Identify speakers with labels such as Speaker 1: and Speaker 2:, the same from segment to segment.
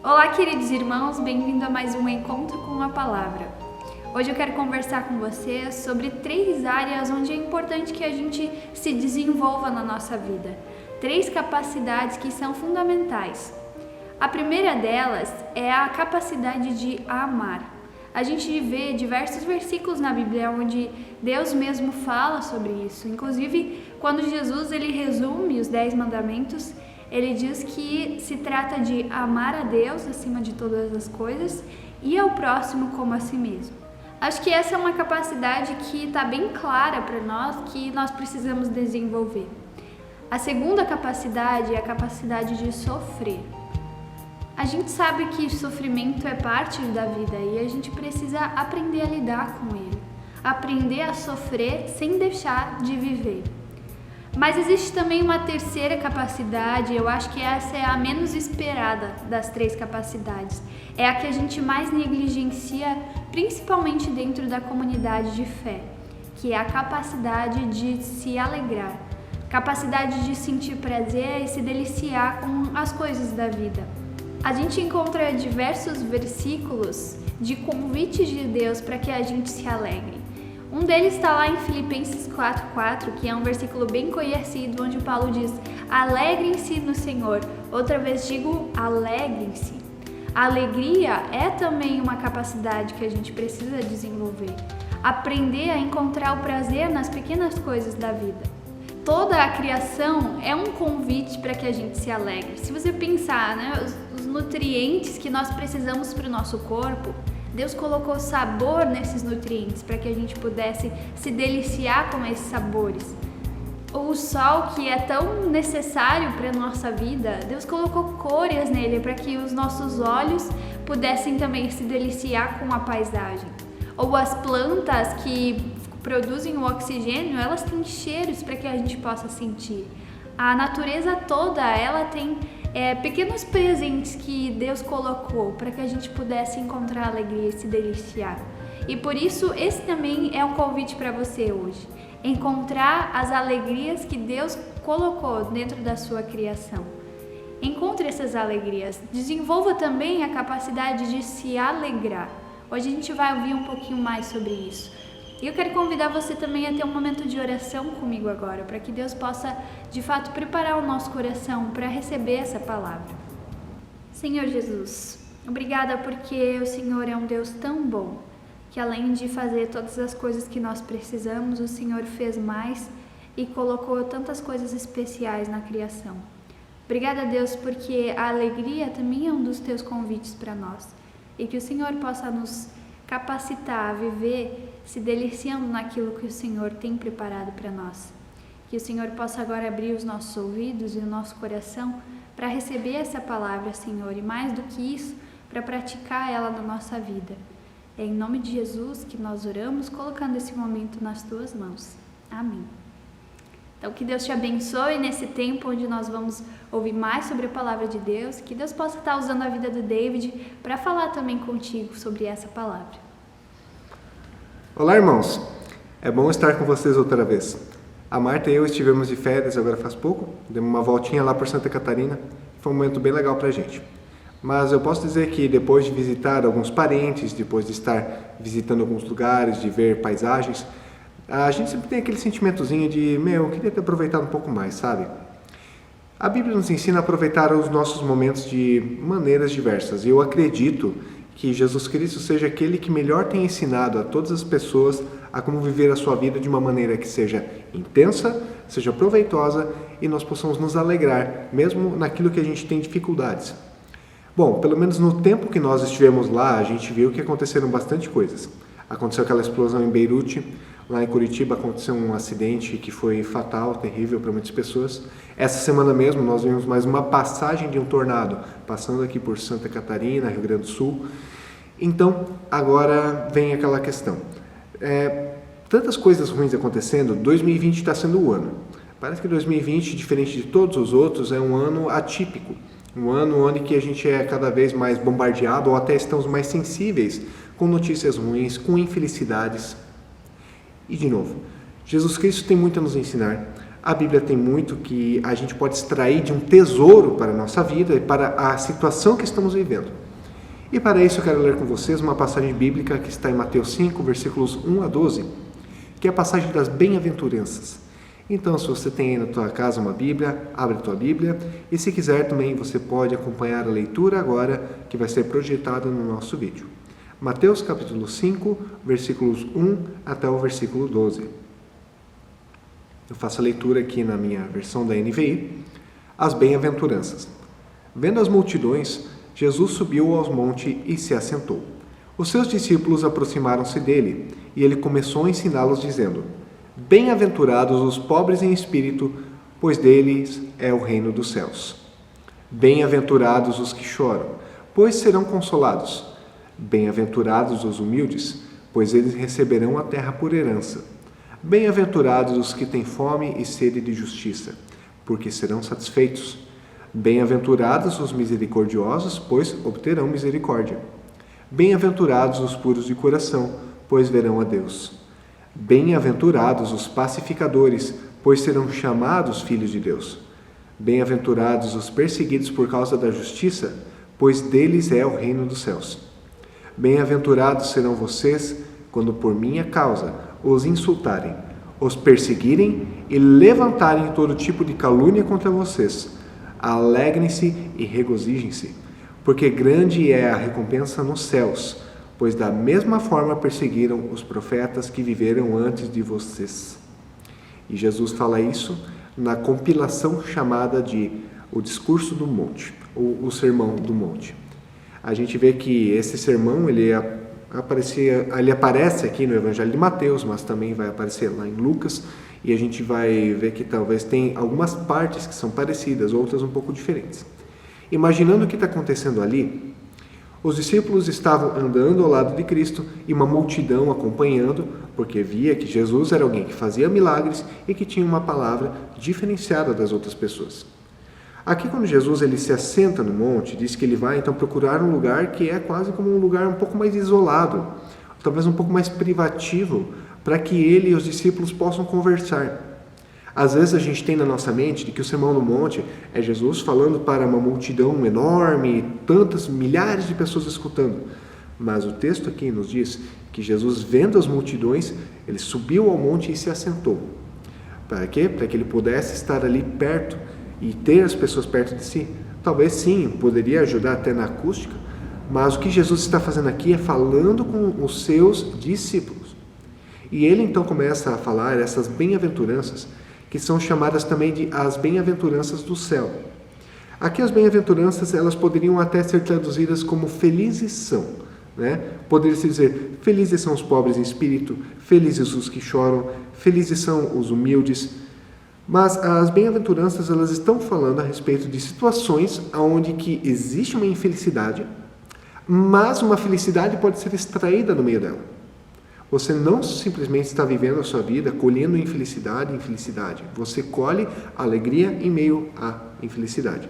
Speaker 1: Olá, queridos irmãos, bem-vindo a mais um Encontro com a Palavra. Hoje eu quero conversar com você sobre 3 áreas onde é importante que a gente se desenvolva na nossa vida. 3 capacidades que são fundamentais. A primeira delas é a capacidade de amar. A gente vê diversos versículos na Bíblia onde Deus mesmo fala sobre isso. Inclusive, quando Jesus ele resume os 10 mandamentos, ele diz que se trata de amar a Deus acima de todas as coisas e ao próximo como a si mesmo. Acho que essa é uma capacidade que está bem clara para nós, que nós precisamos desenvolver. A segunda capacidade é a capacidade de sofrer. A gente sabe que sofrimento é parte da vida e a gente precisa aprender a lidar com ele. Aprender a sofrer sem deixar de viver. Mas existe também uma terceira capacidade, eu acho que essa é a menos esperada das 3 capacidades. É a que a gente mais negligencia, principalmente dentro da comunidade de fé, que é a capacidade de se alegrar, capacidade de sentir prazer e se deliciar com as coisas da vida. A gente encontra diversos versículos de convites de Deus para que a gente se alegre. Um deles está lá em Filipenses 4:4, que é um versículo bem conhecido, onde Paulo diz: alegrem-se no Senhor. Outra vez digo, alegrem-se. A alegria é também uma capacidade que a gente precisa desenvolver. Aprender a encontrar o prazer nas pequenas coisas da vida. Toda a criação é um convite para que a gente se alegre. Se você pensar, os nutrientes que nós precisamos para o nosso corpo, Deus colocou sabor nesses nutrientes para que a gente pudesse se deliciar com esses sabores. O sol, que é tão necessário para a nossa vida, Deus colocou cores nele para que os nossos olhos pudessem também se deliciar com a paisagem. Ou as plantas que produzem o oxigênio, elas têm cheiros para que a gente possa sentir. A natureza toda, ela tem pequenos presentes que Deus colocou para que a gente pudesse encontrar alegria e se deliciar. E por isso, esse também é um convite para você hoje. Encontrar as alegrias que Deus colocou dentro da sua criação. Encontre essas alegrias. Desenvolva também a capacidade de se alegrar. Hoje a gente vai ouvir um pouquinho mais sobre isso. E eu quero convidar você também a ter um momento de oração comigo agora, para que Deus possa, de fato, preparar o nosso coração para receber essa palavra. Senhor Jesus, obrigada porque o Senhor é um Deus tão bom, que além de fazer todas as coisas que nós precisamos, o Senhor fez mais e colocou tantas coisas especiais na criação. Obrigada, Deus, porque a alegria também é um dos teus convites para nós, e que o Senhor possa nos capacitar a viver se deliciando naquilo que o Senhor tem preparado para nós. Que o Senhor possa agora abrir os nossos ouvidos e o nosso coração para receber essa palavra, Senhor, e mais do que isso, para praticar ela na nossa vida. É em nome de Jesus que nós oramos, colocando esse momento nas tuas mãos. Amém. Então, que Deus te abençoe nesse tempo onde nós vamos ouvir mais sobre a palavra de Deus, que Deus possa estar usando a vida do David para falar também contigo sobre essa palavra.
Speaker 2: Olá, irmãos! É bom estar com vocês outra vez. A Marta e eu estivemos de férias agora faz pouco, demos uma voltinha lá por Santa Catarina, foi um momento bem legal pra gente. Mas eu posso dizer que depois de visitar alguns parentes, depois de estar visitando alguns lugares, de ver paisagens, a gente sempre tem aquele sentimentozinho de, eu queria ter aproveitado um pouco mais, sabe? A Bíblia nos ensina a aproveitar os nossos momentos de maneiras diversas, e eu acredito que Jesus Cristo seja aquele que melhor tem ensinado a todas as pessoas a como viver a sua vida de uma maneira que seja intensa, seja proveitosa e nós possamos nos alegrar, mesmo naquilo que a gente tem dificuldades. Bom, pelo menos no tempo que nós estivemos lá, a gente viu que aconteceram bastante coisas. Aconteceu aquela explosão em Beirute, lá em Curitiba aconteceu um acidente que foi fatal, terrível para muitas pessoas. Essa semana mesmo nós vimos mais uma passagem de um tornado, passando aqui por Santa Catarina, Rio Grande do Sul. Então, agora vem aquela questão. Tantas coisas ruins acontecendo, 2020 está sendo o ano. Parece que 2020, diferente de todos os outros, é um ano atípico. Um ano onde que a gente é cada vez mais bombardeado ou até estamos mais sensíveis com notícias ruins, com infelicidades. E de novo, Jesus Cristo tem muito a nos ensinar A Bíblia tem muito que a gente pode extrair de um tesouro para a nossa vida e para a situação que estamos vivendo. E para isso eu quero ler com vocês uma passagem bíblica que está em Mateus 5, versículos 1 a 12, que é a passagem das bem-aventuranças. Então, se você tem aí na tua casa uma Bíblia, abre a tua Bíblia e se quiser também você pode acompanhar a leitura agora que vai ser projetada no nosso vídeo. Mateus capítulo 5, versículos 1 até o versículo 12. Eu faço a leitura aqui na minha versão da NVI. As bem-aventuranças. Vendo as multidões, Jesus subiu aos montes e se assentou. Os seus discípulos aproximaram-se dele e ele começou a ensiná-los dizendo: Bem-aventurados os pobres em espírito, pois deles é o reino dos céus. Bem-aventurados os que choram, pois serão consolados. Bem-aventurados os humildes, pois eles receberão a terra por herança. Bem-aventurados os que têm fome e sede de justiça, porque serão satisfeitos. Bem-aventurados os misericordiosos, pois obterão misericórdia. Bem-aventurados os puros de coração, pois verão a Deus. Bem-aventurados os pacificadores, pois serão chamados filhos de Deus. Bem-aventurados os perseguidos por causa da justiça, pois deles é o reino dos céus. Bem-aventurados serão vocês, quando por minha causa os insultarem, os perseguirem e levantarem todo tipo de calúnia contra vocês. Alegrem-se e regozijem-se, porque grande é a recompensa nos céus, pois da mesma forma perseguiram os profetas que viveram antes de vocês. E Jesus fala isso na compilação chamada de o Discurso do Monte, ou o Sermão do Monte. A gente vê que esse sermão ele aparece aqui no Evangelho de Mateus, mas também vai aparecer lá em Lucas, e a gente vai ver que talvez tem algumas partes que são parecidas, outras um pouco diferentes. Imaginando o que está acontecendo ali, os discípulos estavam andando ao lado de Cristo e uma multidão acompanhando, porque via que Jesus era alguém que fazia milagres e que tinha uma palavra diferenciada das outras pessoas. Aqui, quando Jesus ele se assenta no monte, diz que ele vai então procurar um lugar que é quase como um lugar um pouco mais isolado, talvez um pouco mais privativo, para que ele e os discípulos possam conversar. Às vezes a gente tem na nossa mente de que o Sermão do Monte é Jesus falando para uma multidão enorme, tantas milhares de pessoas escutando. Mas o texto aqui nos diz que Jesus, vendo as multidões, ele subiu ao monte e se assentou. Para quê? Para que ele pudesse estar ali perto e ter as pessoas perto de si. Talvez sim, poderia ajudar até na acústica, mas o que Jesus está fazendo aqui é falando com os seus discípulos. E ele então começa a falar essas bem-aventuranças, que são chamadas também de as bem-aventuranças do céu. Aqui as bem-aventuranças, elas poderiam até ser traduzidas como felizes são, né? Poderia-se dizer, felizes são os pobres em espírito, felizes os que choram, felizes são os humildes. Mas as bem-aventuranças, elas estão falando a respeito de situações onde que existe uma infelicidade, mas uma felicidade pode ser extraída no meio dela. Você não simplesmente está vivendo a sua vida colhendo infelicidade em infelicidade. Você colhe alegria em meio à infelicidade.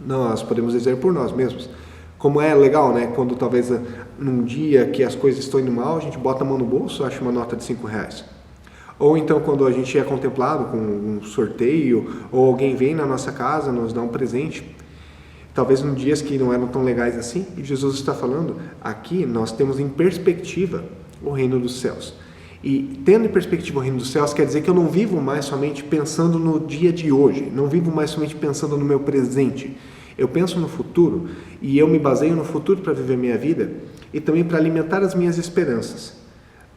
Speaker 2: Nós podemos dizer por nós mesmos. Como é legal, né? Quando talvez num dia que as coisas estão indo mal, a gente bota a mão no bolso e acha uma nota de R$5. Ou então quando a gente é contemplado com um sorteio, ou alguém vem na nossa casa, nos dá um presente. Talvez em dias que não eram tão legais assim, e Jesus está falando, aqui nós temos em perspectiva o reino dos céus. E tendo em perspectiva o reino dos céus, quer dizer que eu não vivo mais somente pensando no dia de hoje, não vivo mais somente pensando no meu presente. Eu penso no futuro e eu me baseio no futuro para viver minha vida e também para alimentar as minhas esperanças.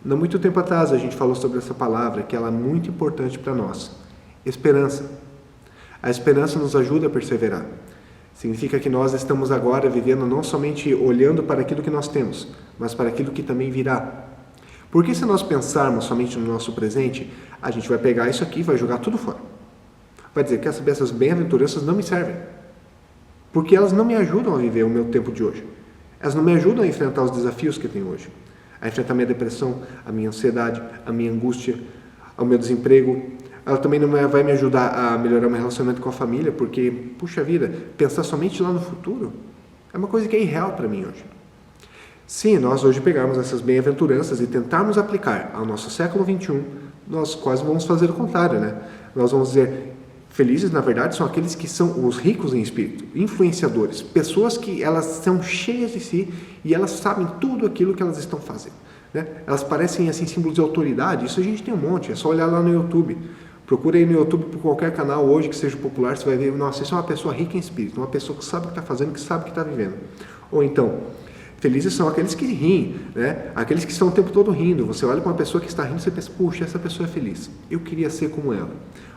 Speaker 2: Não muito tempo atrás a gente falou sobre essa palavra, que ela é muito importante para nós. Esperança. A esperança nos ajuda a perseverar. Significa que nós estamos agora vivendo não somente olhando para aquilo que nós temos, mas para aquilo que também virá. Porque se nós pensarmos somente no nosso presente, a gente vai pegar isso aqui e vai jogar tudo fora. Vai dizer que essas bem-aventuranças não me servem. Porque elas não me ajudam a viver o meu tempo de hoje. Elas não me ajudam a enfrentar os desafios que eu tenho hoje. A enfrentar a minha depressão, a minha ansiedade, a minha angústia, o meu desemprego. Ela também não vai me ajudar a melhorar o meu relacionamento com a família, porque, puxa vida, pensar somente lá no futuro é uma coisa que é irreal para mim hoje. Se nós hoje pegarmos essas bem-aventuranças e tentarmos aplicar ao nosso século XXI, nós quase vamos fazer o contrário, né? nós vamos dizer, felizes, na verdade, são aqueles que são os ricos em espírito, influenciadores, pessoas que elas são cheias de si e elas sabem tudo aquilo que elas estão fazendo, né? Elas parecem assim símbolos de autoridade. Isso a gente tem um monte, é só olhar lá no YouTube. Procura aí no YouTube por qualquer canal hoje que seja popular, você vai ver, nossa, isso é uma pessoa rica em espírito, uma pessoa que sabe o que está fazendo, que sabe o que está vivendo. Ou então, felizes são aqueles que riem, né? Aqueles que estão o tempo todo rindo. Você olha para uma pessoa que está rindo e você pensa, puxa, essa pessoa é feliz, eu queria ser como ela.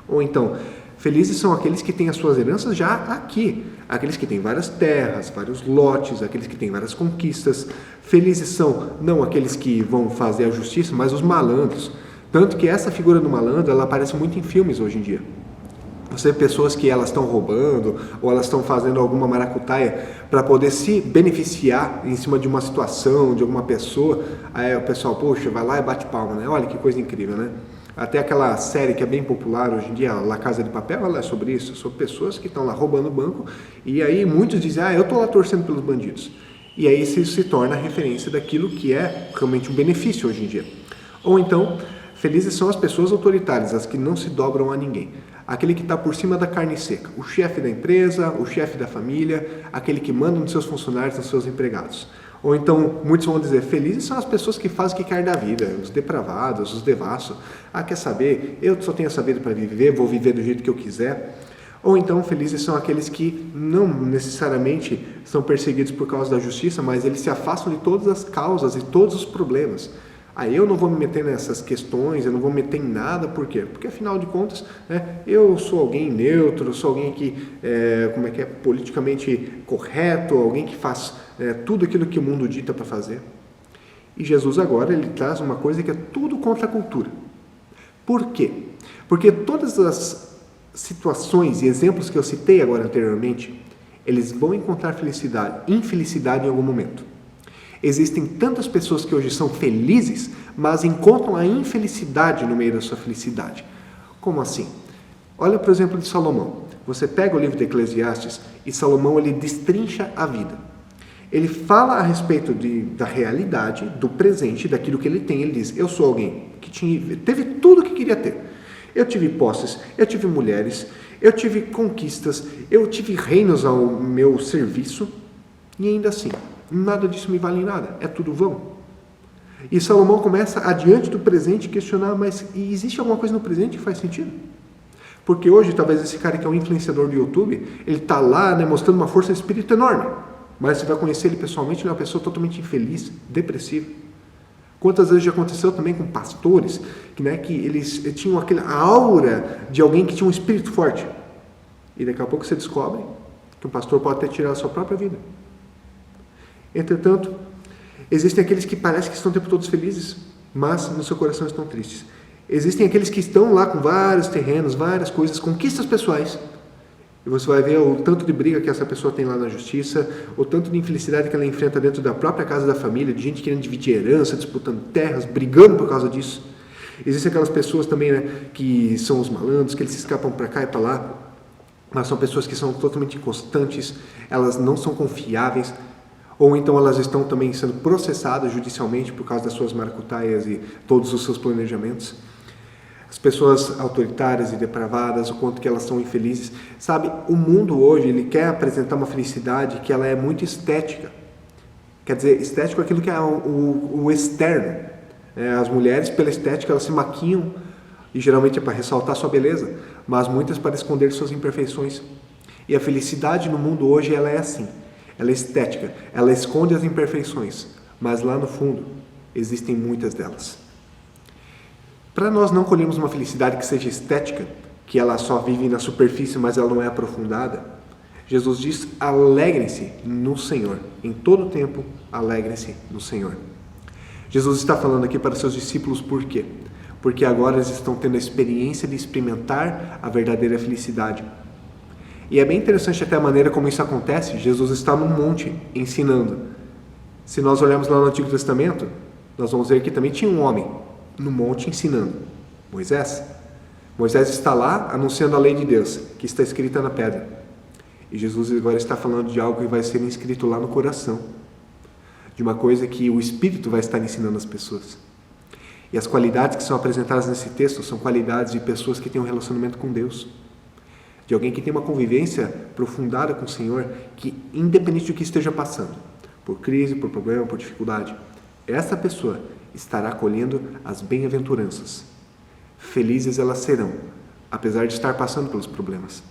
Speaker 2: Ou então, felizes são aqueles que têm as suas heranças já aqui, aqueles que têm várias terras, vários lotes, aqueles que têm várias conquistas. Felizes são não aqueles que vão fazer a justiça, mas os malandros. Tanto que essa figura do malandro, ela aparece muito em filmes hoje em dia. Você vê pessoas que elas estão roubando ou elas estão fazendo alguma maracutaia para poder se beneficiar em cima de uma situação, de alguma pessoa. Aí o pessoal, poxa, vai lá e bate palma, né? Olha que coisa incrível, né? Até aquela série que é bem popular hoje em dia, La Casa de Papel, ela é sobre isso, sobre pessoas que estão lá roubando o banco, e aí muitos dizem, eu estou lá torcendo pelos bandidos. E aí isso se torna a referência daquilo que é realmente um benefício hoje em dia. Ou então, felizes são as pessoas autoritárias, as que não se dobram a ninguém. Aquele que está por cima da carne seca, o chefe da empresa, o chefe da família, aquele que manda nos seus funcionários, nos seus empregados. Ou então, muitos vão dizer, felizes são as pessoas que fazem o que quer da vida, os depravados, os devassos. Quer saber? Eu só tenho essa vida para viver, vou viver do jeito que eu quiser. Ou então, felizes são aqueles que não necessariamente são perseguidos por causa da justiça, mas eles se afastam de todas as causas e todos os problemas. Eu não vou me meter nessas questões, eu não vou me meter em nada, por quê? Porque afinal de contas, né, eu sou alguém neutro, sou alguém que é politicamente correto, alguém que faz tudo aquilo que o mundo dita para fazer. E Jesus agora, ele traz uma coisa que é tudo contra a cultura. Por quê? Porque todas as situações e exemplos que eu citei agora anteriormente, eles vão encontrar infelicidade em algum momento. Existem tantas pessoas que hoje são felizes, mas encontram a infelicidade no meio da sua felicidade. Como assim? Olha, por exemplo, de Salomão. Você pega o livro de Eclesiastes e Salomão, ele destrincha a vida. Ele fala a respeito da realidade, do presente, daquilo que ele tem. Ele diz, eu sou alguém que teve tudo o que queria ter. Eu tive posses, eu tive mulheres, eu tive conquistas, eu tive reinos ao meu serviço, e ainda assim, nada disso me vale nada, é tudo vão. E Salomão começa, adiante do presente, questionar, mas existe alguma coisa no presente que faz sentido? Porque hoje, talvez esse cara que é um influenciador do YouTube, ele está lá, né, mostrando uma força de espírito enorme, mas você vai conhecer ele pessoalmente, ele é uma pessoa totalmente infeliz, depressiva. Quantas vezes já aconteceu também com pastores, que eles tinham aquela aura de alguém que tinha um espírito forte. E daqui a pouco você descobre que um pastor pode até tirar a sua própria vida. Entretanto, existem aqueles que parecem que estão o tempo todo felizes, mas no seu coração estão tristes. Existem aqueles que estão lá com vários terrenos, várias coisas, conquistas pessoais. E você vai ver o tanto de briga que essa pessoa tem lá na justiça, o tanto de infelicidade que ela enfrenta dentro da própria casa da família, de gente querendo dividir herança, disputando terras, brigando por causa disso. Existem aquelas pessoas também, né, que são os malandros, que eles se escapam para cá e para lá, mas são pessoas que são totalmente inconstantes, elas não são confiáveis, ou então elas estão também sendo processadas judicialmente por causa das suas maracutaias e todos os seus planejamentos. As pessoas autoritárias e depravadas, o quanto que elas são infelizes. Sabe, o mundo hoje, ele quer apresentar uma felicidade que ela é muito estética. Quer dizer, estético é aquilo que é o externo. As mulheres, pela estética, elas se maquiam, e geralmente é para ressaltar sua beleza, mas muitas para esconder suas imperfeições. E a felicidade no mundo hoje, ela é assim. Ela é estética, ela esconde as imperfeições, mas lá no fundo, existem muitas delas. Para nós não colhermos uma felicidade que seja estética, que ela só vive na superfície, mas ela não é aprofundada, Jesus diz, alegrem-se no Senhor. Em todo tempo, alegrem-se no Senhor. Jesus está falando aqui para seus discípulos por quê? Porque agora eles estão tendo a experiência de experimentar a verdadeira felicidade. E é bem interessante até a maneira como isso acontece. Jesus está num monte ensinando. Se nós olharmos lá no Antigo Testamento, nós vamos ver que também tinha um homem no monte ensinando, Moisés. Moisés está lá anunciando a lei de Deus, que está escrita na pedra. E Jesus agora está falando de algo que vai ser inscrito lá no coração, de uma coisa que o Espírito vai estar ensinando as pessoas. E as qualidades que são apresentadas nesse texto são qualidades de pessoas que têm um relacionamento com Deus. De alguém que tem uma convivência aprofundada com o Senhor, que independente do que esteja passando, por crise, por problema, por dificuldade, essa pessoa estará colhendo as bem-aventuranças. Felizes elas serão, apesar de estar passando pelos problemas.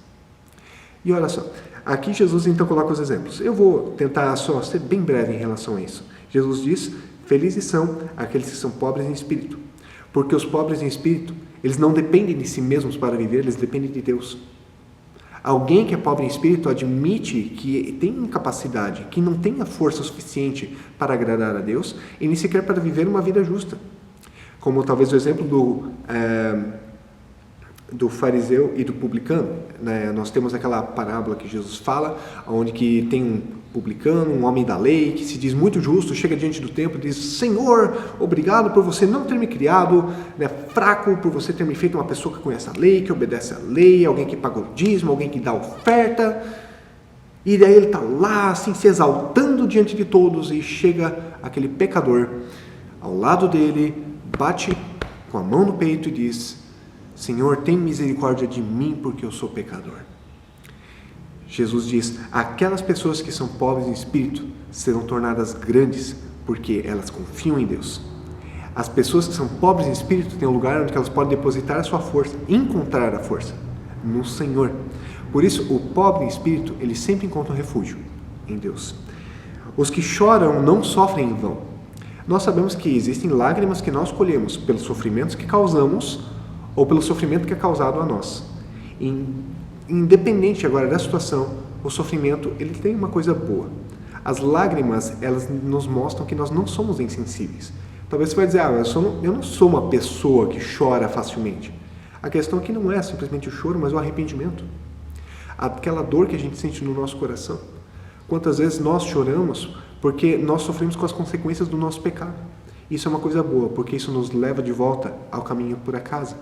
Speaker 2: E olha só, aqui Jesus então coloca os exemplos. Eu vou tentar só ser bem breve em relação a isso. Jesus diz: felizes são aqueles que são pobres em espírito, porque os pobres em espírito, eles não dependem de si mesmos para viver, eles dependem de Deus. Alguém que é pobre em espírito admite que tem incapacidade, que não tem a força suficiente para agradar a Deus e nem sequer para viver uma vida justa. Como talvez o exemplo do fariseu e do publicano, né? Nós temos aquela parábola que Jesus fala, onde que tem um publicano, um homem da lei, que se diz muito justo, chega diante do templo e diz: Senhor, obrigado por você não ter me criado, né, fraco, por você ter me feito uma pessoa que conhece a lei, que obedece a lei, alguém que paga o dízimo, alguém que dá oferta. E daí ele está lá, assim, se exaltando diante de todos, e chega aquele pecador ao lado dele, bate com a mão no peito e diz: Senhor, tem misericórdia de mim, porque eu sou pecador. Jesus diz: aquelas pessoas que são pobres em espírito serão tornadas grandes, porque elas confiam em Deus. As pessoas que são pobres em espírito têm um lugar onde elas podem depositar a sua força, encontrar a força no Senhor. Por isso, o pobre em espírito, ele sempre encontra um refúgio em Deus. Os que choram não sofrem em vão. Nós sabemos que existem lágrimas que nós colhemos pelos sofrimentos que causamos ou pelo sofrimento que é causado a nós. Independente agora da situação, o sofrimento, ele tem uma coisa boa. As lágrimas, elas nos mostram que nós não somos insensíveis. Talvez você vai dizer: eu não sou uma pessoa que chora facilmente. A questão aqui não é simplesmente o choro, mas o arrependimento. Aquela dor que a gente sente no nosso coração. Quantas vezes nós choramos porque nós sofremos com as consequências do nosso pecado. Isso é uma coisa boa, porque isso nos leva de volta ao caminho por casa.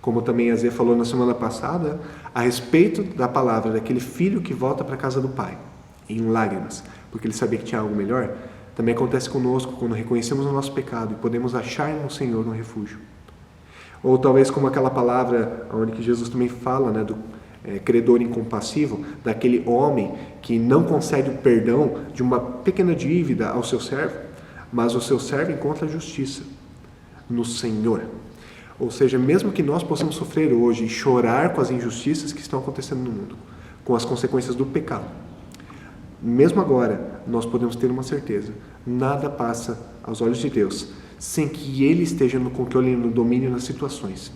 Speaker 2: Como também a Zé falou na semana passada, a respeito da palavra daquele filho que volta para a casa do pai, em lágrimas, porque ele sabia que tinha algo melhor, também acontece conosco quando reconhecemos o nosso pecado e podemos achar no Senhor um refúgio. Ou talvez como aquela palavra onde que Jesus também fala, né, do credor incompassivo, daquele homem que não concede o perdão de uma pequena dívida ao seu servo, mas o seu servo encontra a justiça no Senhor. Ou seja, mesmo que nós possamos sofrer hoje e chorar com as injustiças que estão acontecendo no mundo, com as consequências do pecado, mesmo agora, nós podemos ter uma certeza: nada passa aos olhos de Deus sem que Ele esteja no controle e no domínio das situações.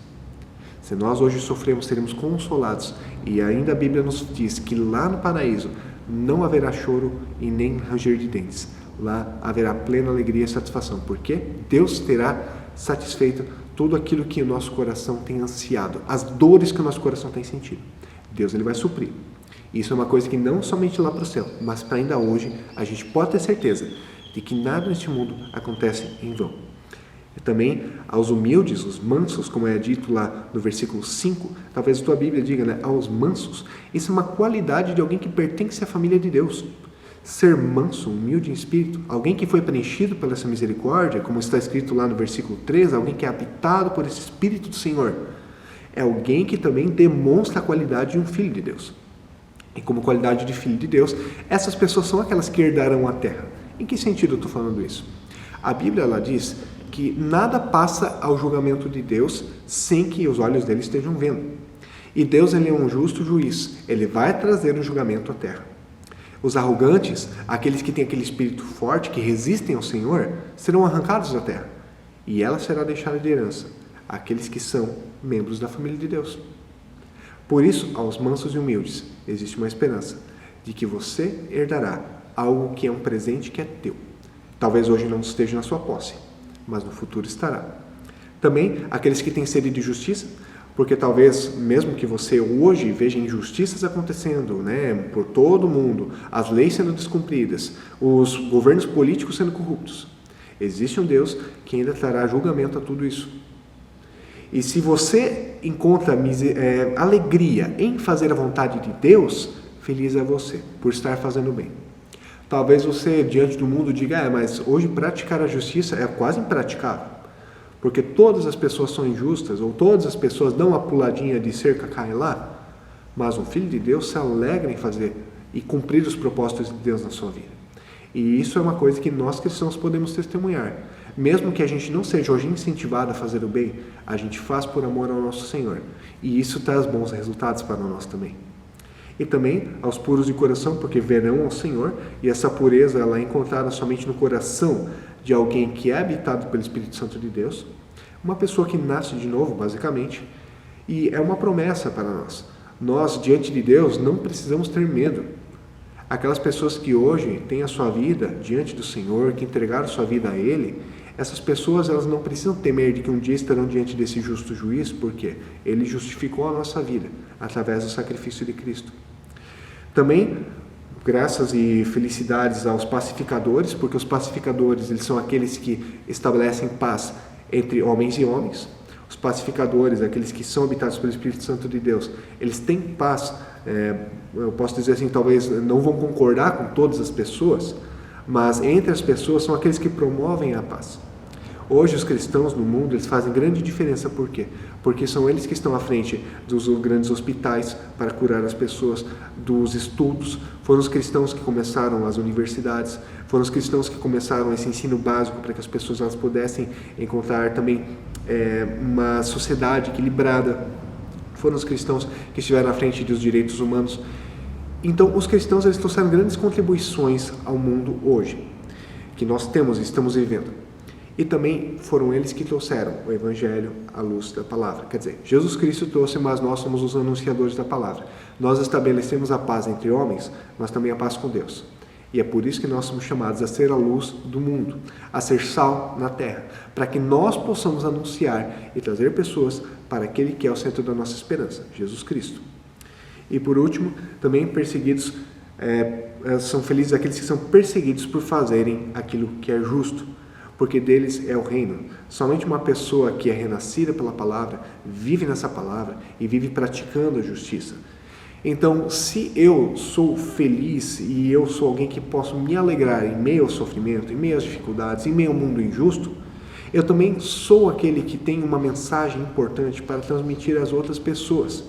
Speaker 2: Se nós hoje sofremos, seremos consolados, e ainda a Bíblia nos diz que lá no paraíso não haverá choro e nem ranger de dentes. Lá haverá plena alegria e satisfação, porque Deus terá satisfeito tudo aquilo que o nosso coração tem ansiado, as dores que o nosso coração tem sentido. Deus, ele vai suprir. Isso é uma coisa que não somente lá para o céu, mas para ainda hoje, a gente pode ter certeza de que nada neste mundo acontece em vão. E também aos humildes, os mansos, como é dito lá no versículo 5, talvez a tua Bíblia diga, né, aos mansos, isso é uma qualidade de alguém que pertence à família de Deus. Ser manso, humilde em espírito, alguém que foi preenchido pela essa misericórdia, como está escrito lá no versículo 3, alguém que é habitado por esse Espírito do Senhor, é alguém que também demonstra a qualidade de um filho de Deus. E como qualidade de filho de Deus, essas pessoas são aquelas que herdarão a terra. Em que sentido eu estou falando isso? A Bíblia, ela diz que nada passa ao julgamento de Deus sem que os olhos dele estejam vendo. E Deus, ele é um justo juiz, ele vai trazer o julgamento à terra. Os arrogantes, aqueles que têm aquele espírito forte, que resistem ao Senhor, serão arrancados da terra, e ela será deixada de herança àqueles que são membros da família de Deus. Por isso, aos mansos e humildes, existe uma esperança de que você herdará algo que é um presente que é teu. Talvez hoje não esteja na sua posse, mas no futuro estará. Também, aqueles que têm sede de justiça, porque talvez, mesmo que você hoje veja injustiças acontecendo, né, por todo o mundo, as leis sendo descumpridas, os governos políticos sendo corruptos, existe um Deus que ainda trará julgamento a tudo isso. E se você encontra alegria em fazer a vontade de Deus, feliz é você, por estar fazendo bem. Talvez você, diante do mundo, diga, mas hoje praticar a justiça é quase impraticável. porque todas as pessoas são injustas, ou todas as pessoas dão uma puladinha de cerca, caem lá, mas um filho de Deus se alegra em fazer e cumprir os propósitos de Deus na sua vida. E isso é uma coisa que nós cristãos podemos testemunhar. Mesmo que a gente não seja hoje incentivado a fazer o bem, a gente faz por amor ao nosso Senhor. E isso traz bons resultados para nós também. E também aos puros de coração, porque verão ao Senhor, e essa pureza ela é encontrada somente no coração de alguém que é habitado pelo Espírito Santo de Deus, uma pessoa que nasce de novo, basicamente, e é uma promessa para nós. Nós, diante de Deus, não precisamos ter medo. Aquelas pessoas que hoje têm a sua vida diante do Senhor, que entregaram sua vida a Ele, essas pessoas elas não precisam temer de que um dia estarão diante desse justo juiz, porque Ele justificou a nossa vida através do sacrifício de Cristo. Também, graças e felicidades aos pacificadores, porque os pacificadores eles são aqueles que estabelecem paz entre homens e homens. Os pacificadores, aqueles que são habitados pelo Espírito Santo de Deus, eles têm paz, eu posso dizer assim, talvez não vão concordar com todas as pessoas, mas entre as pessoas são aqueles que promovem a paz. Hoje os cristãos no mundo eles fazem grande diferença, por quê? Porque são eles que estão à frente dos grandes hospitais para curar as pessoas, dos estudos, foram os cristãos que começaram as universidades, foram os cristãos que começaram esse ensino básico para que as pessoas elas pudessem encontrar também uma sociedade equilibrada, foram os cristãos que estiveram à frente dos direitos humanos. Então os cristãos eles trouxeram grandes contribuições ao mundo hoje, que nós temos e estamos vivendo. E também foram eles que trouxeram o Evangelho à luz da palavra. Quer dizer, Jesus Cristo trouxe, mas nós somos os anunciadores da palavra. Nós estabelecemos a paz entre homens, mas também a paz com Deus. E é por isso que nós somos chamados a ser a luz do mundo, a ser sal na terra, para que nós possamos anunciar e trazer pessoas para aquele que é o centro da nossa esperança, Jesus Cristo. E por último, também perseguidos, são felizes aqueles que são perseguidos por fazerem aquilo que é justo, porque deles é o reino. Somente uma pessoa que é renascida pela palavra, vive nessa palavra e vive praticando a justiça. Então, se eu sou feliz e eu sou alguém que posso me alegrar em meio ao sofrimento, em meio às dificuldades, em meio ao mundo injusto, eu também sou aquele que tem uma mensagem importante para transmitir às outras pessoas.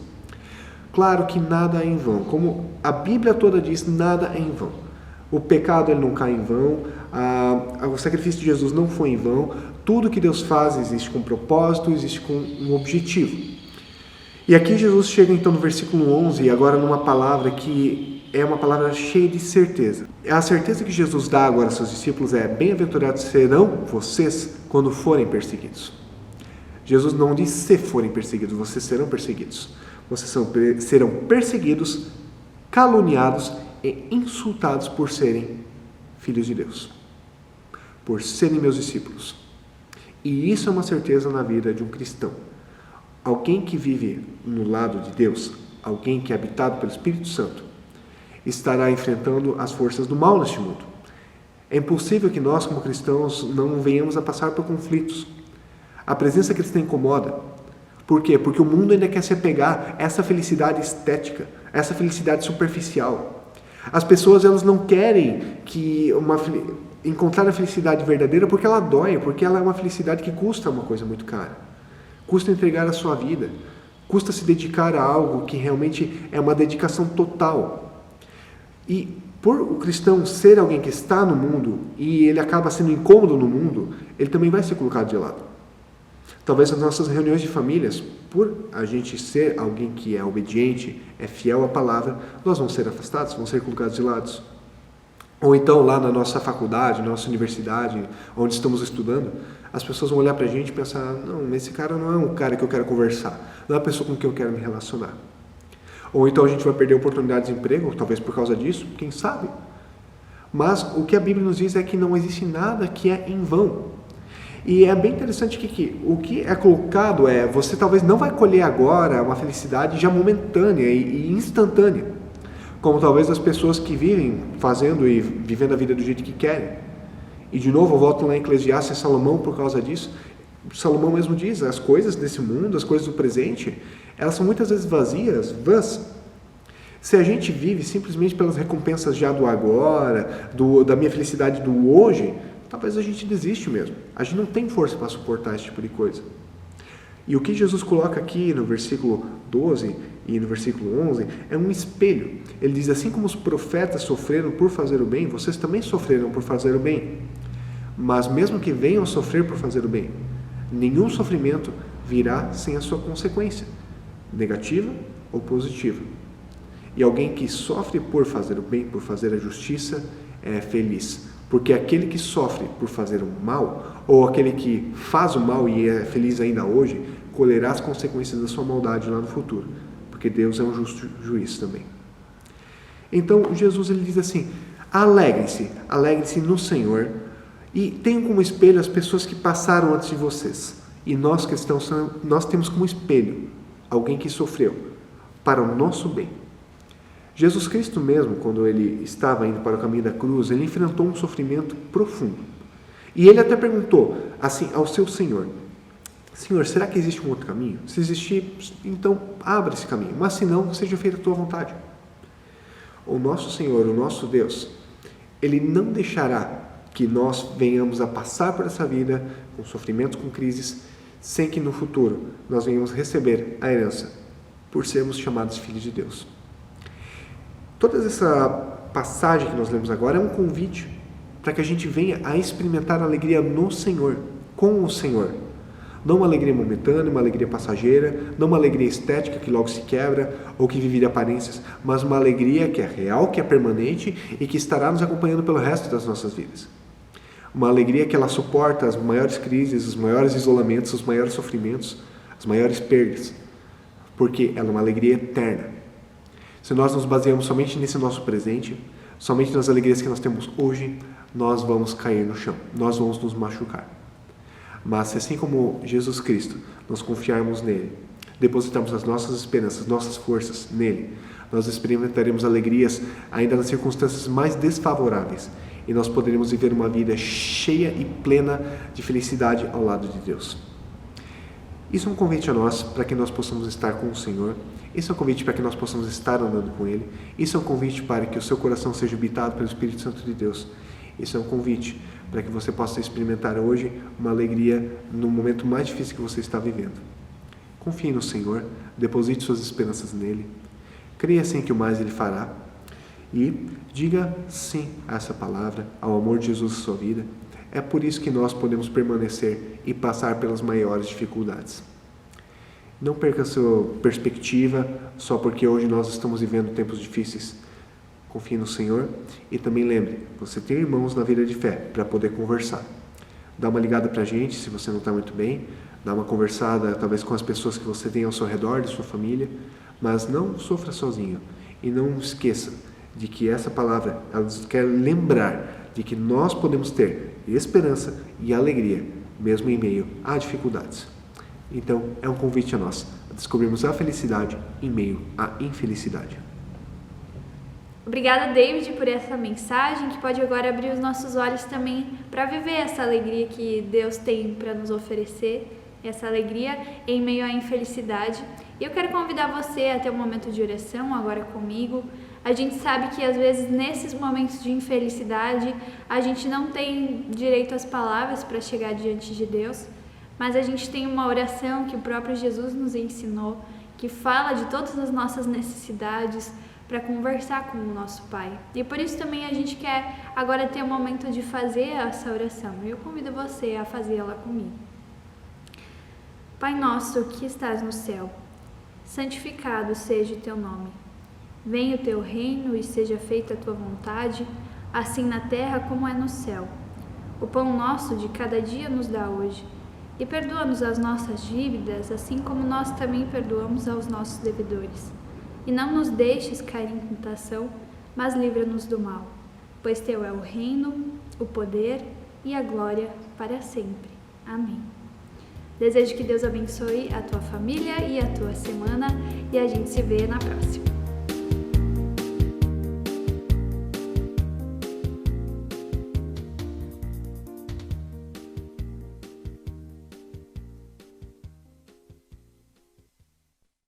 Speaker 2: Claro que nada é em vão. Como a Bíblia toda diz, nada é em vão. O pecado ele não cai em vão, o sacrifício de Jesus não foi em vão, tudo que Deus faz existe com propósito, existe com um objetivo. E aqui Jesus chega então no versículo 11, agora numa palavra que é uma palavra cheia de certeza. A certeza que Jesus dá agora aos seus discípulos é: bem-aventurados serão vocês quando forem perseguidos. Jesus não diz se forem perseguidos, vocês serão perseguidos. Vocês serão perseguidos, caluniados e insultados por serem filhos de Deus, por serem meus discípulos. E isso é uma certeza na vida de um cristão. Alguém que vive no lado de Deus, alguém que é habitado pelo Espírito Santo, estará enfrentando as forças do mal neste mundo. É impossível que nós, como cristãos, não venhamos a passar por conflitos. A presença cristã incomoda. Por quê? Porque o mundo ainda quer se apegar a essa felicidade estética, essa felicidade superficial. As pessoas elas não querem encontrar a felicidade verdadeira porque ela dói, porque ela é uma felicidade que custa uma coisa muito cara. Custa entregar a sua vida, custa se dedicar a algo que realmente é uma dedicação total. E por o cristão ser alguém que está no mundo e ele acaba sendo incômodo no mundo, ele também vai ser colocado de lado. Talvez nas nossas reuniões de famílias, por a gente ser alguém que é obediente, é fiel à palavra, nós vamos ser afastados, vamos ser colocados de lado. Ou então lá na nossa faculdade, na nossa universidade, onde estamos estudando, as pessoas vão olhar pra gente e pensar: não, esse cara não é um cara que eu quero conversar, não é uma pessoa com quem eu quero me relacionar. Ou então a gente vai perder oportunidades de emprego, talvez por causa disso, quem sabe? Mas o que a Bíblia nos diz é que não existe nada que é em vão. E é bem interessante que o que é colocado é: você talvez não vai colher agora uma felicidade já momentânea e instantânea, como talvez as pessoas que vivem fazendo e vivendo a vida do jeito que querem. E de novo, eu volto lá em Eclesiastes, Salomão, por causa disso. Salomão mesmo diz: as coisas desse mundo, as coisas do presente, elas são muitas vezes vazias, vãs. Se a gente vive simplesmente pelas recompensas já do agora, da minha felicidade do hoje, talvez a gente desiste mesmo. A gente não tem força para suportar esse tipo de coisa. E o que Jesus coloca aqui no versículo 12 e no versículo 11 é um espelho. Ele diz, assim como os profetas sofreram por fazer o bem, vocês também sofreram por fazer o bem. Mas mesmo que venham sofrer por fazer o bem, nenhum sofrimento virá sem a sua consequência, negativa ou positiva. E alguém que sofre por fazer o bem, por fazer a justiça, é feliz. Porque aquele que sofre por fazer o mal, ou aquele que faz o mal e é feliz ainda hoje, colherá as consequências da sua maldade lá no futuro. Porque Deus é um justo juiz também. Então, Jesus ele diz assim, alegrem-se no Senhor, e tenham como espelho as pessoas que passaram antes de vocês. E nós cristãos, nós temos como espelho alguém que sofreu para o nosso bem. Jesus Cristo mesmo, quando ele estava indo para o caminho da cruz, ele enfrentou um sofrimento profundo. E ele até perguntou assim ao seu Senhor, Senhor, será que existe um outro caminho? Se existir, então abra esse caminho, mas se não, seja feita a tua vontade. O nosso Senhor, o nosso Deus, ele não deixará que nós venhamos a passar por essa vida com sofrimentos, com crises, sem que no futuro nós venhamos receber a herança por sermos chamados filhos de Deus. Toda essa passagem que nós lemos agora é um convite para que a gente venha a experimentar a alegria no Senhor, com o Senhor. Não uma alegria momentânea, uma alegria passageira, não uma alegria estética que logo se quebra ou que vive de aparências, mas uma alegria que é real, que é permanente e que estará nos acompanhando pelo resto das nossas vidas. Uma alegria que ela suporta as maiores crises, os maiores isolamentos, os maiores sofrimentos, as maiores perdas, porque ela é uma alegria eterna. Se nós nos baseamos somente nesse nosso presente, somente nas alegrias que nós temos hoje, nós vamos cair no chão, nós vamos nos machucar. Mas se assim como Jesus Cristo, nós confiarmos nele, depositarmos as nossas esperanças, nossas forças nele, nós experimentaremos alegrias ainda nas circunstâncias mais desfavoráveis e nós poderemos viver uma vida cheia e plena de felicidade ao lado de Deus. Isso é um convite a nós para que nós possamos estar com o Senhor. Isso é um convite para que nós possamos estar andando com Ele. Isso é um convite para que o seu coração seja habitado pelo Espírito Santo de Deus. Isso é um convite para que você possa experimentar hoje uma alegria no momento mais difícil que você está vivendo. Confie no Senhor, deposite suas esperanças nele, creia assim que o mais Ele fará e diga sim a essa palavra, ao amor de Jesus em sua vida. É por isso que nós podemos permanecer e passar pelas maiores dificuldades. Não perca a sua perspectiva só porque hoje nós estamos vivendo tempos difíceis. Confie no Senhor e também lembre, você tem irmãos na vida de fé para poder conversar. Dá uma ligada para a gente se você não está muito bem, dá uma conversada talvez com as pessoas que você tem ao seu redor, de sua família, mas não sofra sozinho e não esqueça de que essa palavra ela quer lembrar de que nós podemos ter esperança e alegria mesmo em meio a dificuldades. Então é um convite a nós a descobrirmos a felicidade em meio à infelicidade.
Speaker 1: Obrigada, David, por essa mensagem que pode agora abrir os nossos olhos também para viver essa alegria que Deus tem para nos oferecer, essa alegria em meio à infelicidade. E eu quero convidar você a ter um momento de oração agora comigo. A gente sabe que às vezes nesses momentos de infelicidade a gente não tem direito às palavras para chegar diante de Deus, mas a gente tem uma oração que o próprio Jesus nos ensinou, que fala de todas as nossas necessidades, para conversar com o nosso Pai. E por isso também a gente quer agora ter um momento de fazer essa oração. E eu convido você a fazê-la comigo. Pai nosso que estás no céu, santificado seja o teu nome. Venha o teu reino e seja feita a tua vontade, assim na terra como é no céu. O pão nosso de cada dia nos dá hoje. E perdoa-nos as nossas dívidas, assim como nós também perdoamos aos nossos devedores. E não nos deixes cair em tentação, mas livra-nos do mal. Pois teu é o reino, o poder e a glória para sempre. Amém. Desejo que Deus abençoe a tua família e a tua semana e a gente se vê na próxima.